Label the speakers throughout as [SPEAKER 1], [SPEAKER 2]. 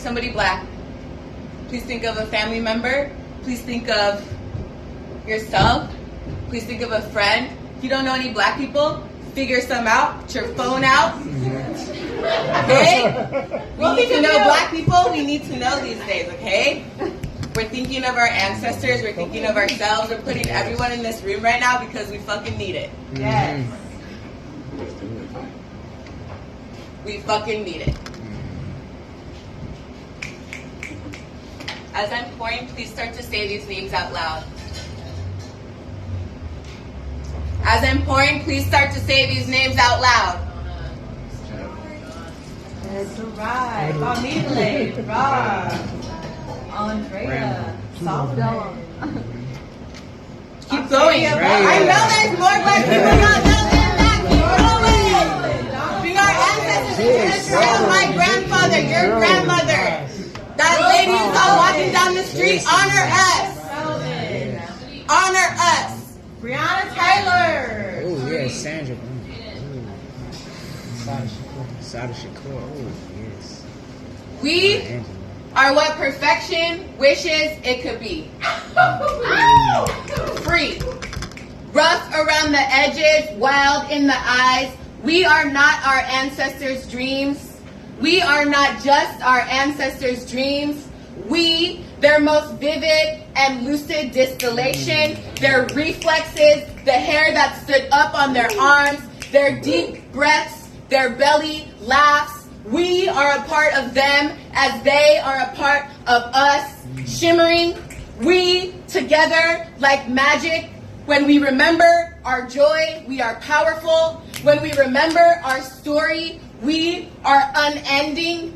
[SPEAKER 1] somebody black. Please think of a family member. Please think of yourself. Please think of a friend. If you don't know any black people, figure some out. Get your phone out. Okay? We need to know black people. We need to know these days, okay? We're thinking of our ancestors. We're thinking of ourselves. We're putting everyone in this room right now because we fucking need it.
[SPEAKER 2] Yes.
[SPEAKER 1] We fucking need it. As I'm pouring, please start to say these names out loud. As I'm pouring, please start to say these names out loud.
[SPEAKER 2] Sarai, Famile, Ra, Andrea, Solomon.
[SPEAKER 1] Keep going. I know there's more black people out there than that. Keep going. Bring our ancestors. My grandfather, your grandmother. That lady who's out walking down the street, honor us. Honor us.
[SPEAKER 2] Breonna Taylor.
[SPEAKER 3] Oh, yeah, Sandra. Sada Shakur. Oh, yes.
[SPEAKER 1] We are what perfection wishes it could be. Free. Rough around the edges, wild in the eyes. We are not our ancestors' dreams. We are not just our ancestors' dreams. We, their most vivid and lucid distillation, their reflexes, the hair that stood up on their arms, their deep breaths, their belly laughs. We are a part of them as they are a part of us, shimmering. We together like magic. When we remember our joy, we are powerful. When we remember our story, we are unending.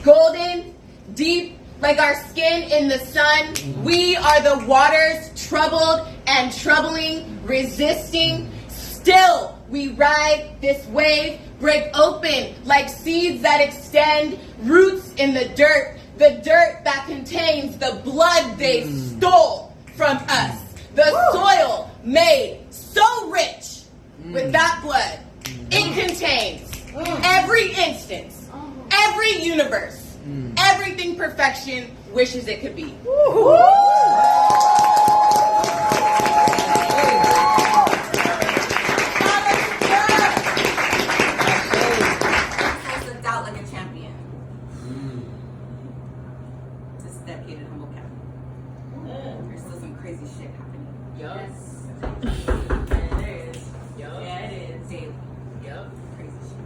[SPEAKER 1] Golden, deep, like our skin in the sun. We are the waters, troubled and troubling, resisting. Still, we ride this wave, break open like seeds that extend, roots in the dirt that contains the blood they stole from us. The soil made so rich with that blood. It contains every instance, every universe, everything perfection wishes it could be. Out like a champion. Just dedicated humble cat. There's still some crazy shit happening. Yes. There is. Yeah, it is. Daily. Crazy shit.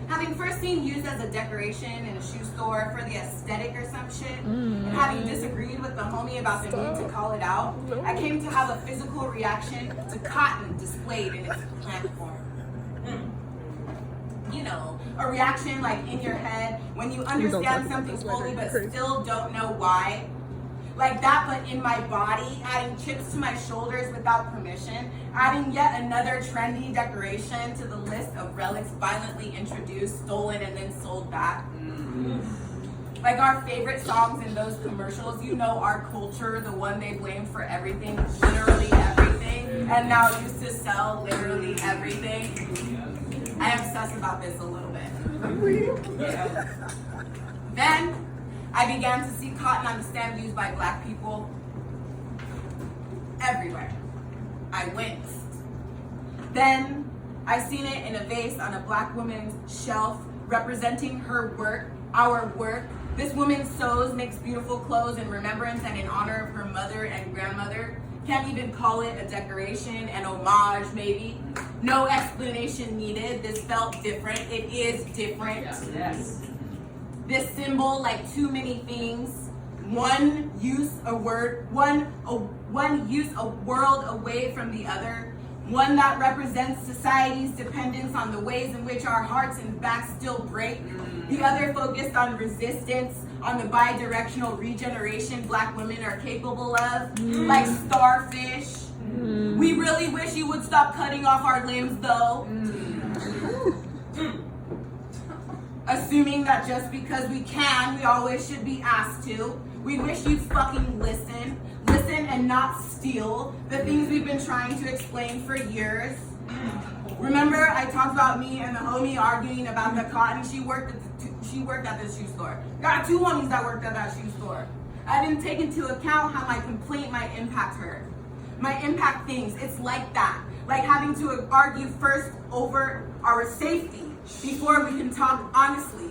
[SPEAKER 1] Having first been used as a decoration in a shoe store for the aesthetic or some shit, and having disagreed with the homie about the need to call it out, I came to have a physical reaction to cotton displayed in its plant form. You know, a reaction like in your head when you understand something fully but still don't know why. Like that, but in my body, adding chips to my shoulders without permission, adding yet another trendy decoration to the list of relics violently introduced, stolen, and then sold back. Like our favorite songs in those commercials, you know, our culture, the one they blamed for everything, literally everything, and now used to sell literally everything. I obsess about this a little bit. Yeah. Then I began to see cotton on the stand used by black people everywhere. I winced. Then I seen it in a vase on a black woman's shelf representing her work, our work. This woman sews, makes beautiful clothes in remembrance and in honor of her mother and grandmother. Can't even call it a decoration, an homage maybe. No explanation needed. This felt different. It is different. Yes. This symbol, like too many things, one use a world away from the other. One that represents society's dependence on the ways in which our hearts and backs still break. The other focused on resistance, on the bi-directional regeneration black women are capable of, like starfish. We really wish you would stop cutting off our limbs though. Assuming that just because we can, we always should be asked to. We wish you'd fucking listen and not steal the things we've been trying to explain for years. Remember I talked about me and the homie arguing about the cotton? She
[SPEAKER 4] she worked at the shoe store. Got 2 homies that worked at that shoe store. I didn't take into account how my complaint might impact her. Might impact things. It's like that. Like having to argue first over our safety before we can talk honestly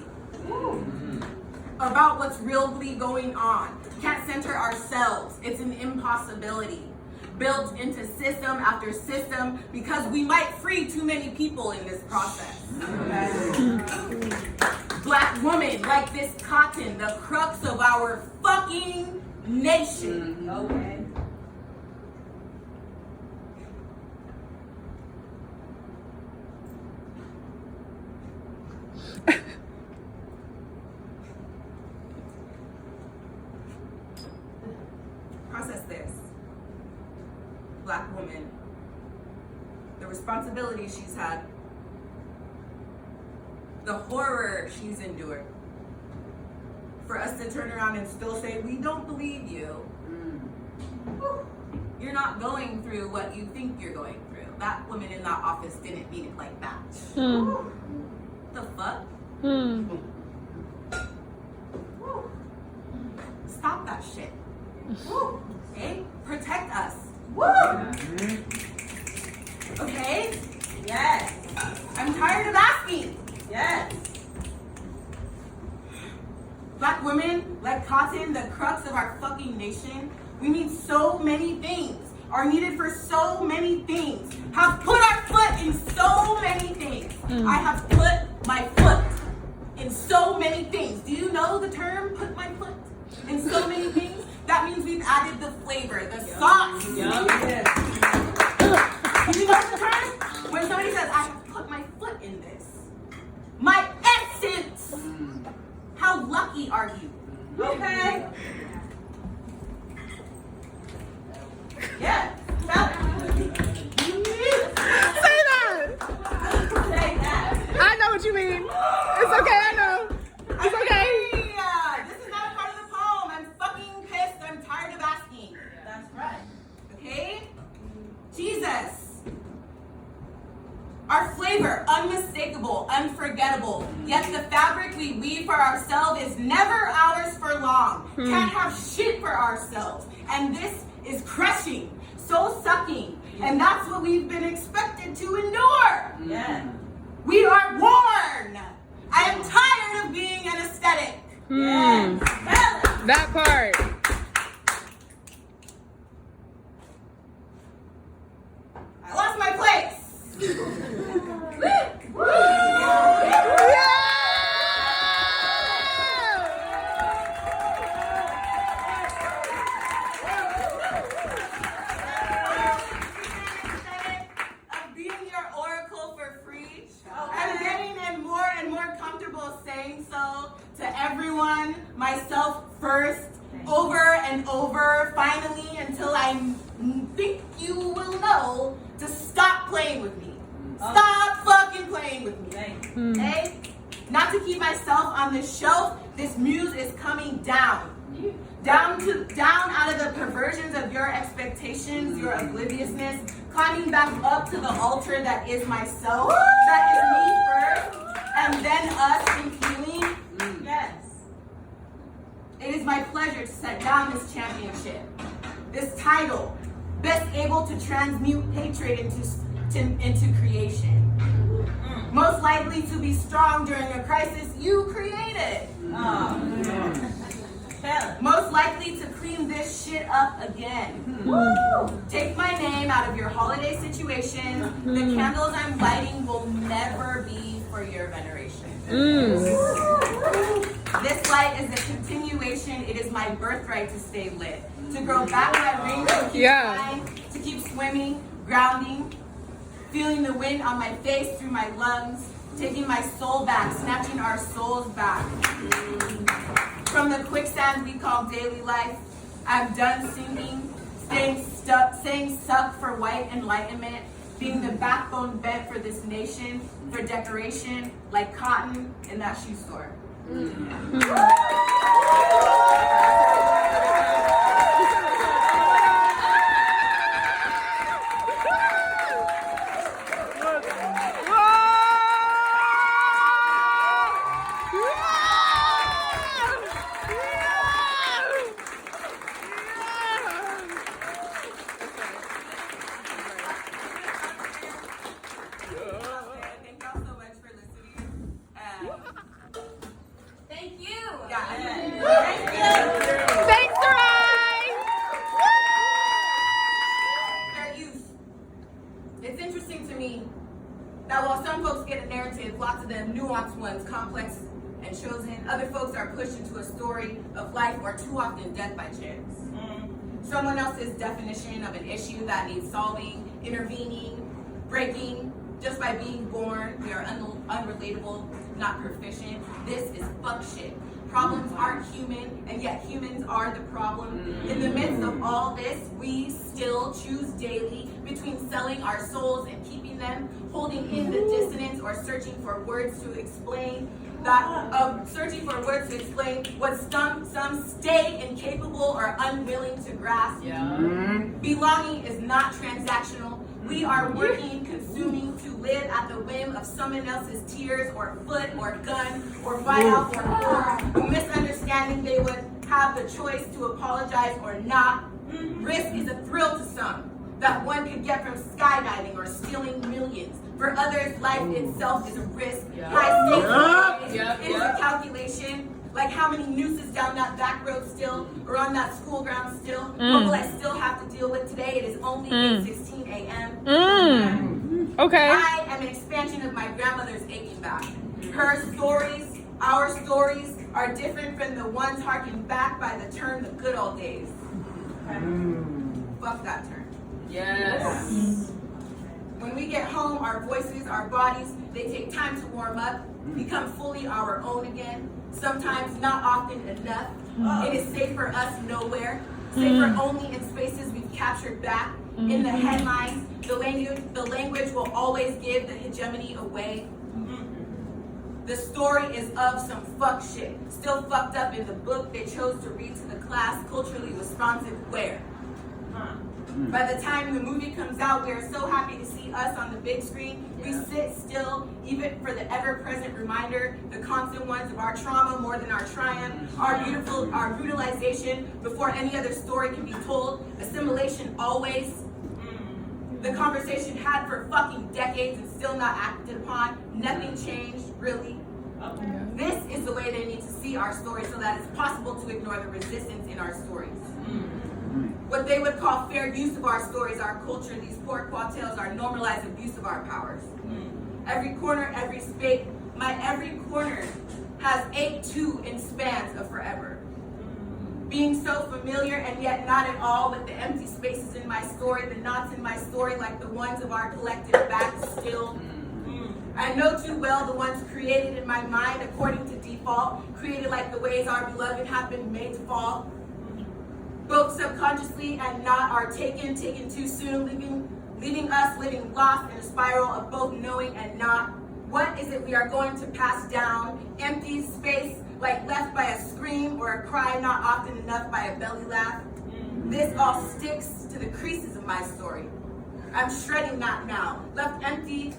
[SPEAKER 4] about what's really going on. Can't center ourselves. It's an impossibility. Built into system after system because we might free too many people in this process. Black woman, like this cotton, the crux of our fucking nation.
[SPEAKER 2] Okay.
[SPEAKER 4] Process this. Black woman, the responsibility she's had, the horror she's endured. For us to turn around and still say, we don't believe you. Whew. You're not going through what you think you're going through. That woman in that office didn't mean it like that. Whew. The fuck? Whew. Stop that shit. Woo. Okay? Protect us. Woo! Okay?
[SPEAKER 2] Yes.
[SPEAKER 4] I'm tired of asking.
[SPEAKER 2] Yes.
[SPEAKER 4] Black women, like cotton, the crux of our fucking nation, we need so many things, are needed for so many things, have put our foot in so many things. I have put my foot in so many things. Do you know the term, put my foot in so many things? That means we've added the flavor, the sauce. Do you know the term? When somebody says, I have put my foot in this, my essence. How lucky are you?
[SPEAKER 2] Okay. Yeah. Tell it.
[SPEAKER 5] Say that.
[SPEAKER 2] Say that.
[SPEAKER 5] I know what you mean. It's okay. I know. It's okay.
[SPEAKER 4] This is not a part of the poem. I'm fucking pissed. I'm tired of asking.
[SPEAKER 2] That's right.
[SPEAKER 4] Okay? Jesus. Our flavor, unmistakable, unforgettable. Yet the fabric we weave for ourselves is never ours for long. Can't have shit for ourselves. And this is crushing, soul sucking. And that's what we've been expected to endure.
[SPEAKER 2] Yeah.
[SPEAKER 4] We are worn. I am tired of being an aesthetic.
[SPEAKER 2] Yes. Tell it.
[SPEAKER 5] That part.
[SPEAKER 4] I lost my place. Of being your oracle for free. I'm getting and more comfortable saying so to everyone, myself first, over and over, finally, until I think you will know to stop playing with me. Stop fucking playing with me. Okay? Not to keep myself on the shelf, this muse is coming down. Down out of the perversions of your expectations, your obliviousness, climbing back up to the altar that is myself, that is me first, and then us in healing.
[SPEAKER 2] Yes.
[SPEAKER 4] It is my pleasure to set down this championship, this title, best able to transmute hatred into creation. Most likely to be strong during a crisis you created. Most likely to clean this shit up again. Take my name out of your holiday situation. The candles I'm lighting will never be for your veneration. This light is a continuation. It is my birthright to stay lit. To grow back that ring, to keep flying, to keep swimming, grounding, feeling the wind on my face through my lungs, taking my soul back, snatching our souls back. From the quicksand we call daily life, I'm done singing, saying suck for white enlightenment, being the backbone bent for this nation, for decoration, like cotton in that shoe store.
[SPEAKER 5] Whoa!
[SPEAKER 4] Now, while some folks get a narrative, lots of them nuanced ones, complex and chosen, other folks are pushed into a story of life or too often death by chance. Someone else's definition of an issue that needs solving, intervening, breaking, just by being born. We are unrelatable, not proficient. This is fuck shit. Problems aren't human, and yet humans are the problem. In the midst of all this, we still choose daily between selling our souls and keeping them, holding in the dissonance, or searching for words to explain what some stay incapable or unwilling to grasp. Belonging is not transactional. We are working, consuming to live at the whim of someone else's tears or foot or gun or buyout or misunderstanding they would have the choice to apologize or not. Risk is a thrill to some that one could get from skydiving or stealing millions. For others, life itself is a risk. High stakes is a calculation. Like how many nooses down that back road still, or on that school ground still. What will I still have to deal with today? It is only 8:16 a.m.
[SPEAKER 5] Okay.
[SPEAKER 4] I am an expansion of my grandmother's aching back. Her stories, our stories, are different from the ones harkened back by the term the good old days. Fuck that term.
[SPEAKER 2] Yes.
[SPEAKER 4] When we get home, our voices, our bodies, they take time to warm up, become fully our own again. Sometimes, not often enough. It is safe for us nowhere. Safer only in spaces we've captured back. In the headlines, the language will always give the hegemony away. The story is of some fuck shit, still fucked up in the book they chose to read to the class, culturally responsive where? By the time the movie comes out, we are so happy to see us on the big screen. We sit still, even for the ever-present reminder, the constant ones of our trauma more than our triumph, our brutalization before any other story can be told, assimilation always. The conversation had for fucking decades and still not acted upon. Nothing changed, really. This is the way they need to see our stories so that it's possible to ignore the resistance in our stories. What they would call fair use of our stories, our culture, these poor quatrails are normalized abuse of our powers. Every corner, every space, every corner has ached too in spans of forever. Being so familiar and yet not at all with the empty spaces in my story, the knots in my story like the ones of our collective back still. I know too well the ones created in my mind according to default, created like the ways our beloved have been made to fall. Both subconsciously and not are taken too soon, leaving us living lost in a spiral of both knowing and not. What is it we are going to pass down? Empty space, like left by a scream or a cry not often enough by a belly laugh. This all sticks to the creases of my story. I'm shredding that now, letting empty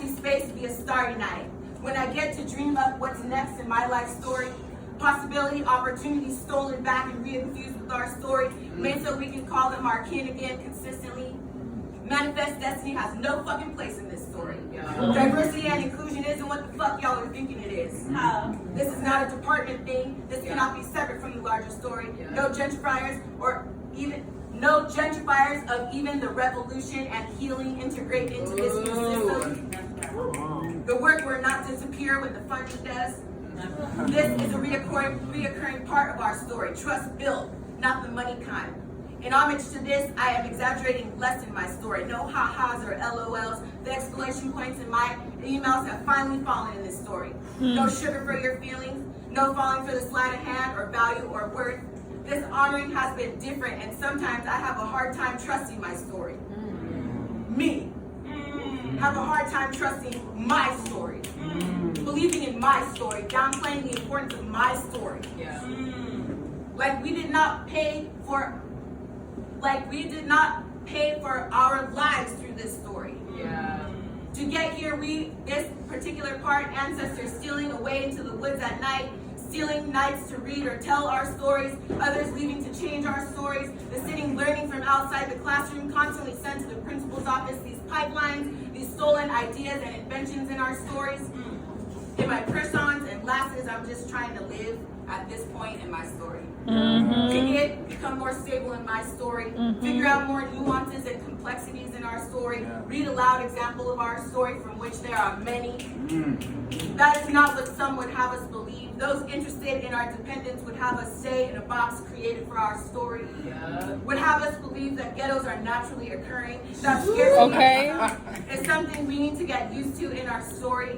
[SPEAKER 4] space be a starry night. When I get to dream up what's next in my life story, possibility, opportunities stolen back and reinfused with our story, made so we can call them our kin again consistently. Manifest destiny has no fucking place in this story. Diversity and inclusion isn't what the fuck y'all are thinking it is. This is not a department thing. This cannot be separate from the larger story. No gentrifiers of even the revolution and healing integrate into this new system. The work will not disappear when the funding does. This is a reoccurring part of our story. Trust built, not the money kind. In homage to this, I am exaggerating less in my story. No ha-has or LOLs. The exclamation points in my emails have finally fallen in this story. No sugar for your feelings. No falling for the sleight of hand or value or worth. This honoring has been different, and sometimes I have a hard time trusting my story. Me. Have a hard time trusting my story. Believing in my story, downplaying the importance of my story. Like we did not pay for our lives through this story. To get here, this particular part, ancestors stealing away into the woods at night, stealing nights to read or tell our stories, others leaving to change our stories, the sitting learning from outside the classroom, constantly sent to the principal's office, these pipelines, these stolen ideas and inventions in our stories. In my persons and lasses, I'm just trying to live at this point in my story. Become more stable in my story, figure out more nuances and complexities in our story, read a loud example of our story from which there are many. That is not what some would have us believe. Those interested in our dependence would have us stay in a box created for our story. Would have us believe that ghettos are naturally occurring. That scarcity is something we need to get used to in our story.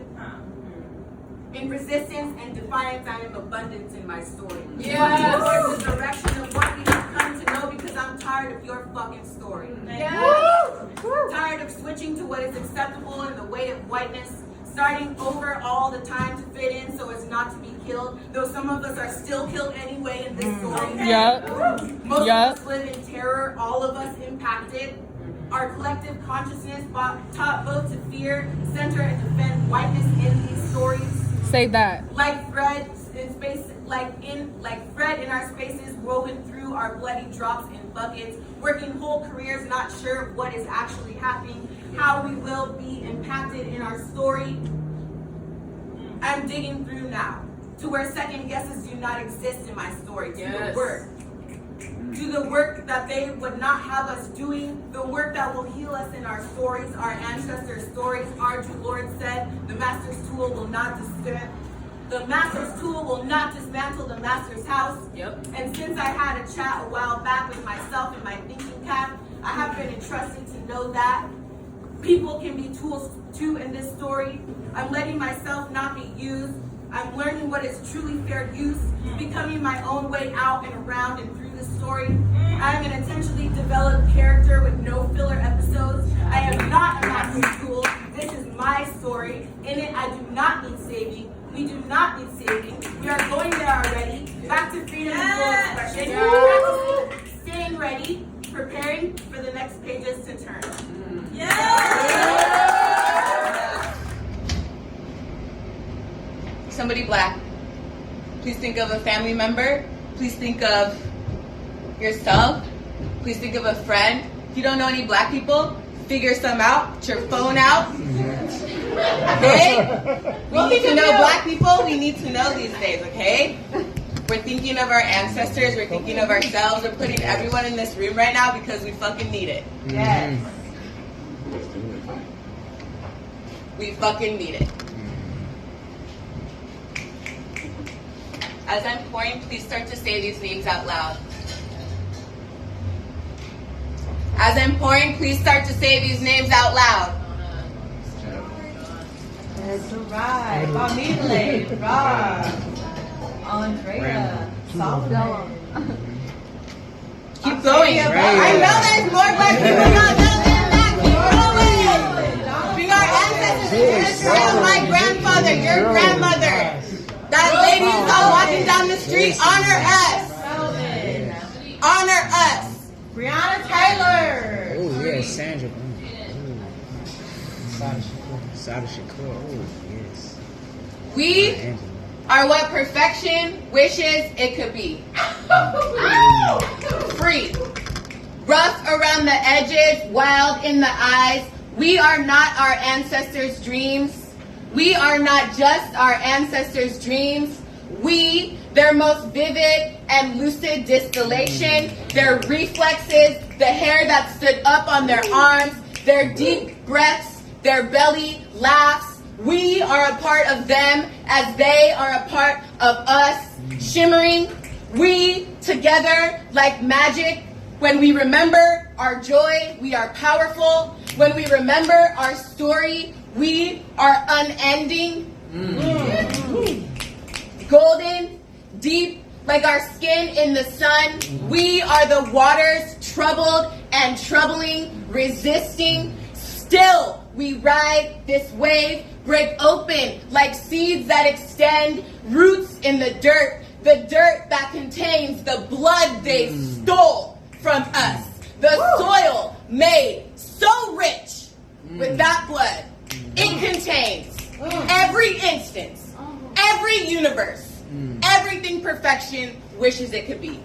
[SPEAKER 4] In resistance and defiance, I am abundance in my story. Towards the direction of what we have come to know, because I'm tired of your fucking story. Tired of switching to what is acceptable in the way of whiteness, starting over all the time to fit in so as not to be killed, though some of us are still killed anyway in this story. Most of us live in terror, all of us impacted. Our collective consciousness taught both to fear, center, and defend whiteness in these stories.
[SPEAKER 5] Say that.
[SPEAKER 4] Like thread in space, like thread in our spaces, woven through our bloody drops in buckets, working whole careers, not sure of what is actually happening, how we will be impacted in our story. I'm digging through now to where second guesses do not exist in my story. Do the work that they would not have us doing, the work that will heal us in our stories, our ancestors' stories. Our true Lord said, the master's tool will not dismantle the master's house. And since I had a chat a while back with myself in my thinking cap, I have been entrusted to know that people can be tools too in this story. I'm letting myself not be used. I'm learning what is truly fair use, becoming my own way out and around and through the story. I'm an intentionally developed character with no filler episodes. I am not a master's tool. This is my story. In it, I do not need saving. We do not need saving. We are going there already. Back to freedom and full expression. Practicing, staying ready, preparing for the next pages to turn.
[SPEAKER 1] Somebody black. Please think of a family member. Please think of yourself. Please think of a friend. If you don't know any black people, figure some out. Get your phone out. Okay? We need to know black people. We need to know these days, okay? We're thinking of our ancestors. We're thinking of ourselves. We're putting everyone in this room right now because we fucking need it.
[SPEAKER 3] Yes.
[SPEAKER 1] We fucking need it. As I'm pouring, please start to say these names out loud. As I'm pouring, please start to say these names out loud.
[SPEAKER 2] Sarai, Famile, Rob, Andrea, Solomon.
[SPEAKER 1] Keep going. I know there's more black people not know than that. Keep going. Bring our ancestors. My grandfather, your grandmother. That lady who's all walking down the street, honor us. Honor us.
[SPEAKER 2] Breonna Taylor.
[SPEAKER 3] Oh, yeah, Sandra. Sarai Bordeaux. Oh, yes.
[SPEAKER 1] We are what perfection wishes it could be. Free. Rough around the edges, wild in the eyes. We are not our ancestors' dreams. We are not just our ancestors' dreams. We, their most vivid and lucid distillation, their reflexes, the hair that stood up on their arms, their deep breaths, their belly laughs. We are a part of them as they are a part of us, shimmering. We together like magic. When we remember our joy, we are powerful. When we remember our story, we are unending. Golden, deep, like our skin in the sun. We are the waters, troubled and troubling, resisting. Still, we ride this wave, break open like seeds that extend, roots in the dirt that contains the blood they stole from us. The soil made so rich with that blood. It contains every instance, every universe, everything perfection wishes it could be.